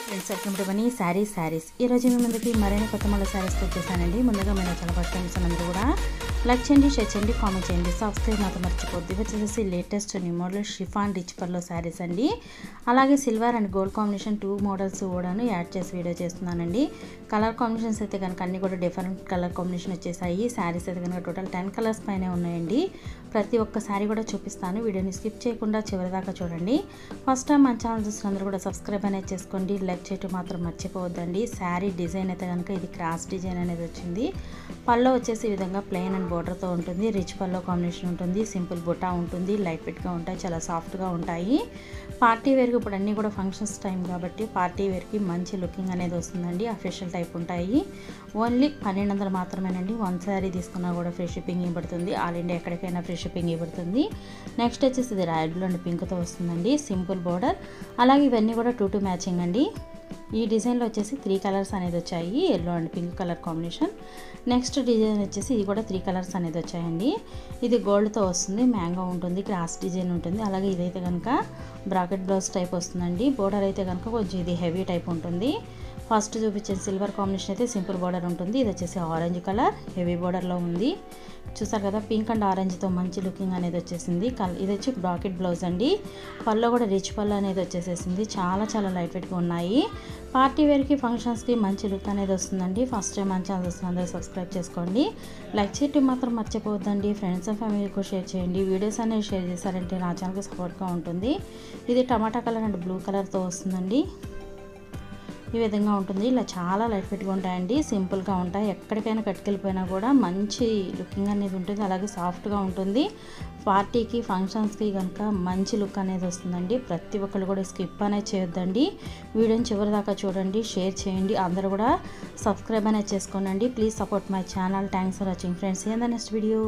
Friends welcome to money saris ఈరోజు మీ ముందుకి మరిన్ని కొత్త మళ్ళీ శారీస్ వచ్చేసానండి. ముందుగా మీరు చాలా ఫస్ట్ టైమ్స్ అందరూ కూడా లైక్ చేయండి, షేర్ చేయండి, కామెంట్ చేయండి, సబ్స్క్రైబ్ మాత్రం మర్చిపోద్ది. వచ్చేసి latest new model chiffon rich pallu sarees అండి. అలాగే silver and gold combination 2 models కూడాను యాడ్ చేసి వీడియో చేస్తున్నానండి. కలర్ కాంబినేషన్స్ అయితే కనుక అన్నీ కూడా డిఫరెంట్ కలర్ కాంబినేషన్ వచ్చేసాయి. శారీస్ అయితే కనుక టోటల్ 10 కలర్స్ పైనే ఉన్నాయండి. ప్రతి ఒక్క శారీ కూడా చూపిస్తాను, వీడియోని స్కిప్ చేయకుండా చివరి దాకా చూడండి. ఫస్ట్ టైం మన ఛానల్ చూసినందరూ కూడా సబ్స్క్రైబ్ అనేది చేసుకోండి, లైక్ చేయటం మాత్రం మర్చిపోవద్దండి. శారీ డిజైన్ అయితే కనుక ఇది క్రాస్ డిజైన్ అనేది వచ్చింది. పల్లో వచ్చేసి ఈ విధంగా ప్లెయిన్ అండ్ బోర్డర్తో ఉంటుంది. రిచ్ పల్లో కాంబినేషన్ ఉంటుంది. సింపుల్ బుట్టా ఉంటుంది. లైట్ వెయిట్గా ఉంటాయి, చాలా సాఫ్ట్గా ఉంటాయి. పార్టీ వేర్కి ఇప్పుడు అన్నీ కూడా ఫంక్షన్స్ టైం కాబట్టి పార్టీ వేర్కి మంచి లుకింగ్ అనేది వస్తుందండి. అఫీషియల్ టైప్ ఉంటాయి. ఓన్లీ 1200 మాత్రమేనండి. 1 శారీ తీసుకున్నా కూడా ఫ్రీ షిప్పింగ్ ఇవ్వబడుతుంది. ఆల్ ఇండియా ఎక్కడికైనా ఫ్రీ షిప్పింగ్ ఇవ్వబడుతుంది. నెక్స్ట్ వచ్చేసి ఇది రాయల్ బ్లూ అండ్ పింక్తో వస్తుందండి. Simple border. అలాగే ఇవన్నీ కూడా 2 మ్యాచింగ్ అండి. ఈ డిజైన్లో వచ్చేసి 3 కలర్స్ అనేది వచ్చాయి. Yellow and pink colour combination. Next design వచ్చేసి ఇది కూడా 3 కలర్స్ అనేది వచ్చాయండి. ఇది గోల్డ్తో వస్తుంది. మ్యాంగో ఉంటుంది, క్రాస్ డిజైన్ ఉంటుంది. అలాగే ఇదైతే కనుక బ్రాకెట్ బ్లౌజ్ టైప్ వస్తుందండి. బోర్డర్ అయితే కనుక కొంచెం ఇది హెవీ టైప్ ఉంటుంది. ఫస్ట్ చూపించిన సిల్వర్ కాంబినేషన్ అయితే సింపుల్ బోర్డర్ ఉంటుంది. ఇది వచ్చేసి ఆరెంజ్ కలర్ హెవీ బోర్డర్లో ఉంది. చూసారు కదా, పింక్ అండ్ ఆరెంజ్తో మంచి లుకింగ్ అనేది వచ్చేసింది. ఇది వచ్చి బ్రాకెట్ బ్లౌజ్ అండి. పల్లో కూడా రిచ్ పల్లో అనేది వచ్చేసేసింది. చాలా లైట్ వెయిట్గా ఉన్నాయి. పార్టీ వేర్కి ఫంక్షన్స్కి మంచి లుక్ అనేది వస్తుందండి. ఫస్ట్ టైం మన ఛానల్ వస్తుందందరూ సబ్స్క్రైబ్ చేసుకోండి, లైక్ చేయటం మాత్రం మర్చిపోవద్దండి. ఫ్రెండ్స్ అండ్ ఫ్యామిలీకి షేర్ చేయండి. వీడియోస్ అనేవి షేర్ చేశారంటే నా ఛానల్కి సపోర్ట్గా ఉంటుంది. ఇది టమాటా కలర్ అండ్ బ్లూ కలర్తో వస్తుందండి. ఈ విధంగా ఉంటుంది. ఇలా చాలా లైట్ వెయిట్గా ఉంటాయండి. సింపుల్గా ఉంటాయి. ఎక్కడికైనా కట్టుకెళ్ళిపోయినా కూడా మంచి లుకింగ్ అనేది ఉంటుంది. అలాగే సాఫ్ట్గా ఉంటుంది. పార్టీకి ఫంక్షన్స్కి కనుక మంచి లుక్ అనేది వస్తుందండి. ప్రతి ఒక్కరు కూడా స్కిప్ అనేది చేయొద్దండి. వీడియోని చివరి దాకా చూడండి, షేర్ చేయండి. అందరూ కూడా సబ్స్క్రైబ్ అనేది చేసుకోండి. Please support my channel. Thanks for watching friends. ఏందా నెక్స్ట్ వీడియో.